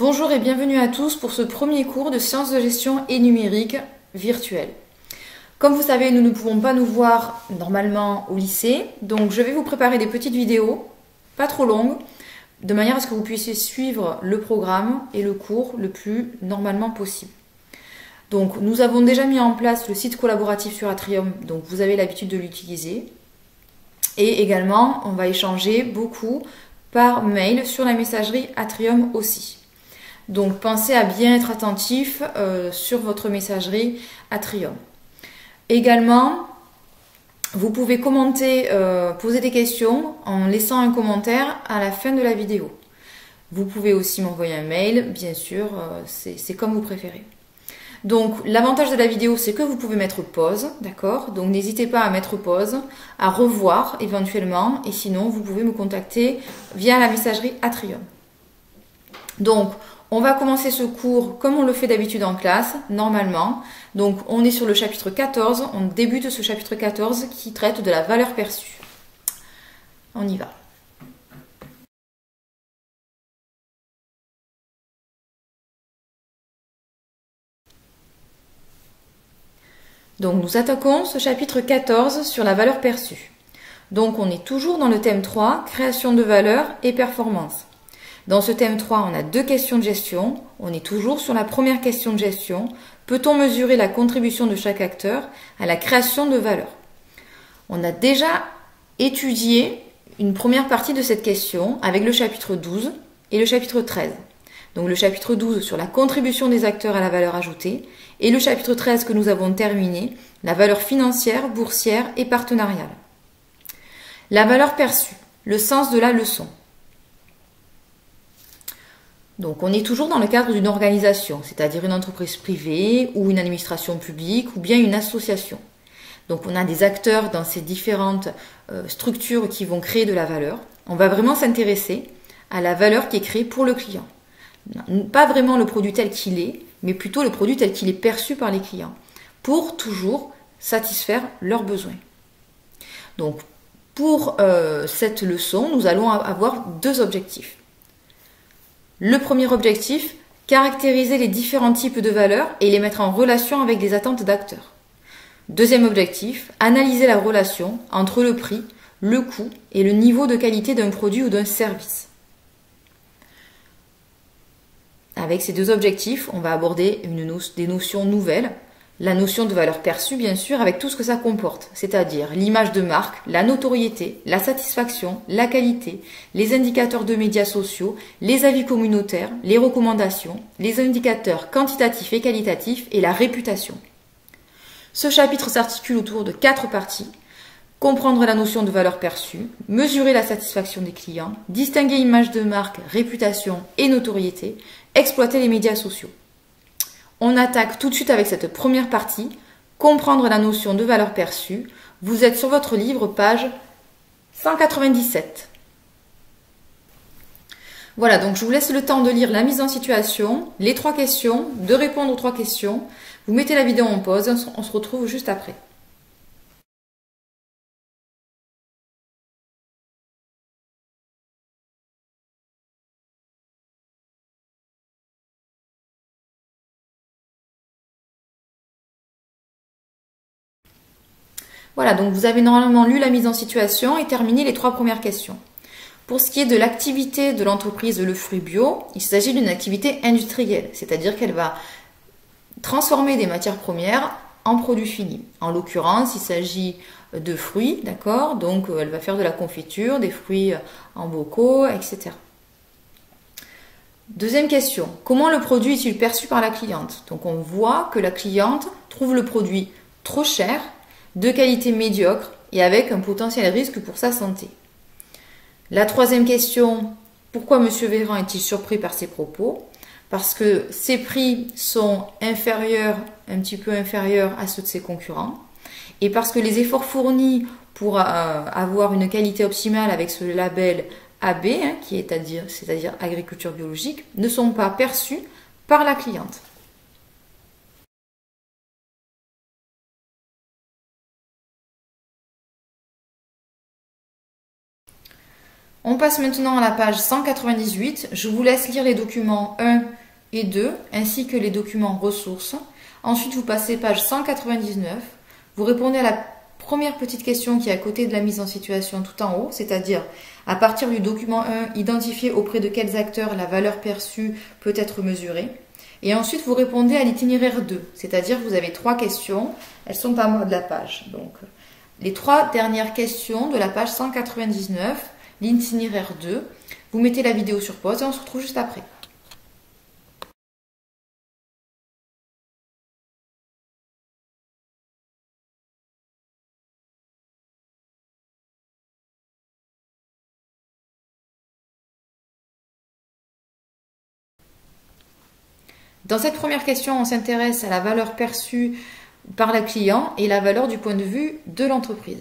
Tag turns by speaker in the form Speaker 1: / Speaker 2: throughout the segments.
Speaker 1: Bonjour et bienvenue à tous pour ce premier cours de sciences de gestion et numérique virtuel. Comme vous savez, nous ne pouvons pas nous voir normalement au lycée, donc je vais vous préparer des petites vidéos, pas trop longues, de manière à ce que vous puissiez suivre le programme et le cours le plus normalement possible. Donc nous avons déjà mis en place le site collaboratif sur Atrium, donc vous avez l'habitude de l'utiliser. Et également, on va échanger beaucoup par mail sur la messagerie Atrium aussi. Donc pensez à bien être attentif sur votre messagerie Atrium. Également, vous pouvez commenter, poser des questions en laissant un commentaire à la fin de la vidéo. Vous pouvez aussi m'envoyer un mail, bien sûr, c'est comme vous préférez. Donc l'avantage de la vidéo, c'est que vous pouvez mettre pause, d'accord? Donc n'hésitez pas à mettre pause, à revoir éventuellement, et sinon vous pouvez me contacter via la messagerie Atrium. Donc on va commencer ce cours comme on le fait d'habitude en classe, normalement. Donc on est sur le chapitre 14, on débute ce chapitre 14 qui traite de la valeur perçue. On y va. Donc nous attaquons ce chapitre 14 sur la valeur perçue. Donc on est toujours dans le thème 3, création de valeur et performance. Dans ce thème 3, on a deux questions de gestion. On est toujours sur la première question de gestion. Peut-on mesurer la contribution de chaque acteur à la création de valeur? On a déjà étudié une première partie de cette question avec le chapitre 12 et le chapitre 13. Donc le chapitre 12 sur la contribution des acteurs à la valeur ajoutée et le chapitre 13 que nous avons terminé, la valeur financière, boursière et partenariale. La valeur perçue, le sens de la leçon. Donc on est toujours dans le cadre d'une organisation, c'est-à-dire une entreprise privée ou une administration publique ou bien une association. Donc on a des acteurs dans ces différentes structures qui vont créer de la valeur. On va vraiment s'intéresser à la valeur qui est créée pour le client. Pas vraiment le produit tel qu'il est, mais plutôt le produit tel qu'il est perçu par les clients, pour toujours satisfaire leurs besoins. Donc pour cette leçon, nous allons avoir deux objectifs. Le premier objectif, caractériser les différents types de valeurs et les mettre en relation avec les attentes d'acteurs. Deuxième objectif, analyser la relation entre le prix, le coût et le niveau de qualité d'un produit ou d'un service. Avec ces deux objectifs, on va aborder des notions nouvelles. La notion de valeur perçue, bien sûr, avec tout ce que ça comporte, c'est-à-dire l'image de marque, la notoriété, la satisfaction, la qualité, les indicateurs de médias sociaux, les avis communautaires, les recommandations, les indicateurs quantitatifs et qualitatifs et la réputation. Ce chapitre s'articule autour de 4 parties. Comprendre la notion de valeur perçue, mesurer la satisfaction des clients, distinguer image de marque, réputation et notoriété, exploiter les médias sociaux. On attaque tout de suite avec cette première partie, comprendre la notion de valeur perçue. Vous êtes sur votre livre, page 197. Voilà, donc je vous laisse le temps de lire la mise en situation, les 3 questions, de répondre aux 3 questions. Vous mettez la vidéo en pause, on se retrouve juste après. Voilà, donc vous avez normalement lu la mise en situation et terminé les 3 premières questions. Pour ce qui est de l'activité de l'entreprise Le Fruit Bio, il s'agit d'une activité industrielle, c'est-à-dire qu'elle va transformer des matières premières en produits finis. En l'occurrence, il s'agit de fruits, d'accord? Donc elle va faire de la confiture, des fruits en bocaux, etc. Deuxième question, comment le produit est-il perçu par la cliente? Donc on voit que la cliente trouve le produit trop cher, de qualité médiocre et avec un potentiel risque pour sa santé. La troisième question, pourquoi M. Véran est-il surpris par ces propos? Parce que ses prix sont inférieurs, un petit peu inférieurs à ceux de ses concurrents, et parce que les efforts fournis pour avoir une qualité optimale avec ce label AB, c'est-à-dire agriculture biologique, ne sont pas perçus par la cliente. On passe maintenant à la page 198. Je vous laisse lire les documents 1 et 2, ainsi que les documents ressources. Ensuite, vous passez page 199. Vous répondez à la première petite question qui est à côté de la mise en situation tout en haut, c'est-à-dire à partir du document 1, identifier auprès de quels acteurs la valeur perçue peut être mesurée. Et ensuite, vous répondez à l'itinéraire 2, c'est-à-dire vous avez 3 questions, elles sont à moi de la page. Donc, les 3 dernières questions de la page 199, l'itinéraire 2, vous mettez la vidéo sur pause et on se retrouve juste après. Dans cette première question, on s'intéresse à la valeur perçue par le client et la valeur du point de vue de l'entreprise.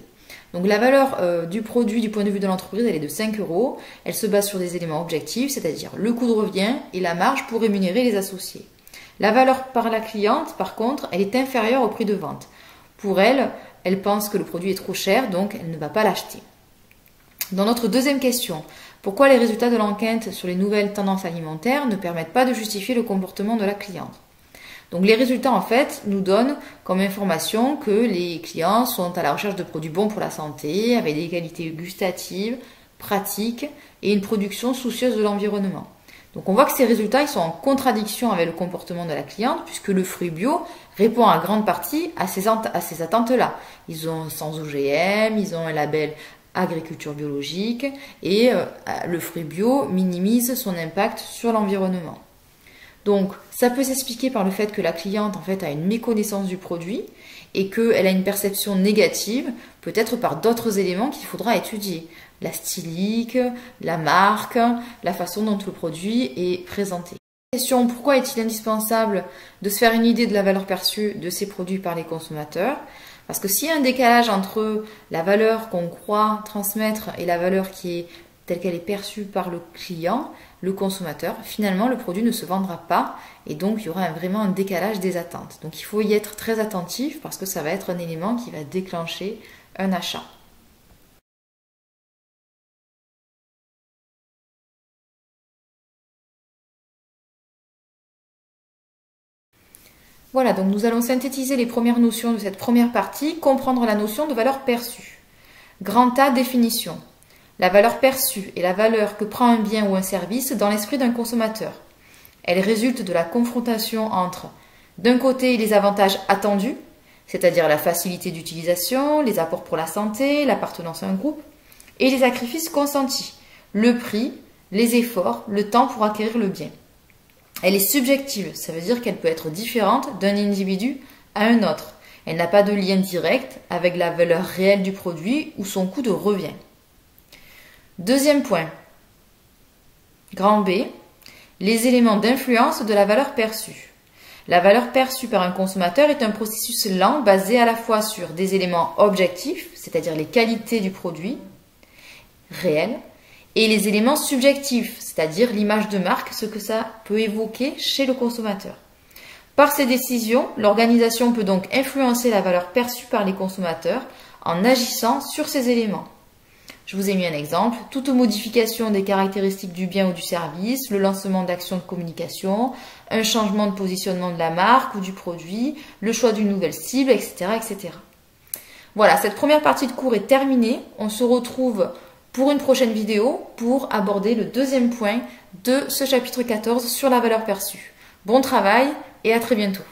Speaker 1: Donc la valeur du produit du point de vue de l'entreprise, elle est de 5 €. Elle se base sur des éléments objectifs, c'est-à-dire le coût de revient et la marge pour rémunérer les associés. La valeur par la cliente, par contre, elle est inférieure au prix de vente. Pour elle, elle pense que le produit est trop cher, donc elle ne va pas l'acheter. Dans notre deuxième question, pourquoi les résultats de l'enquête sur les nouvelles tendances alimentaires ne permettent pas de justifier le comportement de la cliente? Donc les résultats en fait nous donnent comme information que les clients sont à la recherche de produits bons pour la santé, avec des qualités gustatives, pratiques et une production soucieuse de l'environnement. Donc on voit que ces résultats ils sont en contradiction avec le comportement de la cliente puisque le fruit bio répond en grande partie à ces attentes-là. Ils ont sans OGM, ils ont un label agriculture biologique et le fruit bio minimise son impact sur l'environnement. Donc ça peut s'expliquer par le fait que la cliente en fait a une méconnaissance du produit et qu'elle a une perception négative, peut-être par d'autres éléments qu'il faudra étudier. La stylique, la marque, la façon dont le produit est présenté. Question, pourquoi est-il indispensable de se faire une idée de la valeur perçue de ces produits par les consommateurs? Parce que s'il y a un décalage entre la valeur qu'on croit transmettre et la valeur qui est telle qu'elle est perçue par le client, le consommateur, finalement le produit ne se vendra pas et donc il y aura vraiment un décalage des attentes. Donc il faut y être très attentif parce que ça va être un élément qui va déclencher un achat. Voilà, donc nous allons synthétiser les premières notions de cette première partie, comprendre la notion de valeur perçue. Grand A, définition. La valeur perçue est la valeur que prend un bien ou un service dans l'esprit d'un consommateur. Elle résulte de la confrontation entre, d'un côté, les avantages attendus, c'est-à-dire la facilité d'utilisation, les apports pour la santé, l'appartenance à un groupe, et les sacrifices consentis, le prix, les efforts, le temps pour acquérir le bien. Elle est subjective, ça veut dire qu'elle peut être différente d'un individu à un autre. Elle n'a pas de lien direct avec la valeur réelle du produit ou son coût de revient. Deuxième point, grand B, les éléments d'influence de la valeur perçue. La valeur perçue par un consommateur est un processus lent basé à la fois sur des éléments objectifs, c'est-à-dire les qualités du produit réel, et les éléments subjectifs, c'est-à-dire l'image de marque, ce que ça peut évoquer chez le consommateur. Par ces décisions, l'organisation peut donc influencer la valeur perçue par les consommateurs en agissant sur ces éléments. Je vous ai mis un exemple, toute modification des caractéristiques du bien ou du service, le lancement d'actions de communication, un changement de positionnement de la marque ou du produit, le choix d'une nouvelle cible, etc., etc. Voilà, cette première partie de cours est terminée. On se retrouve pour une prochaine vidéo pour aborder le deuxième point de ce chapitre 14 sur la valeur perçue. Bon travail et à très bientôt.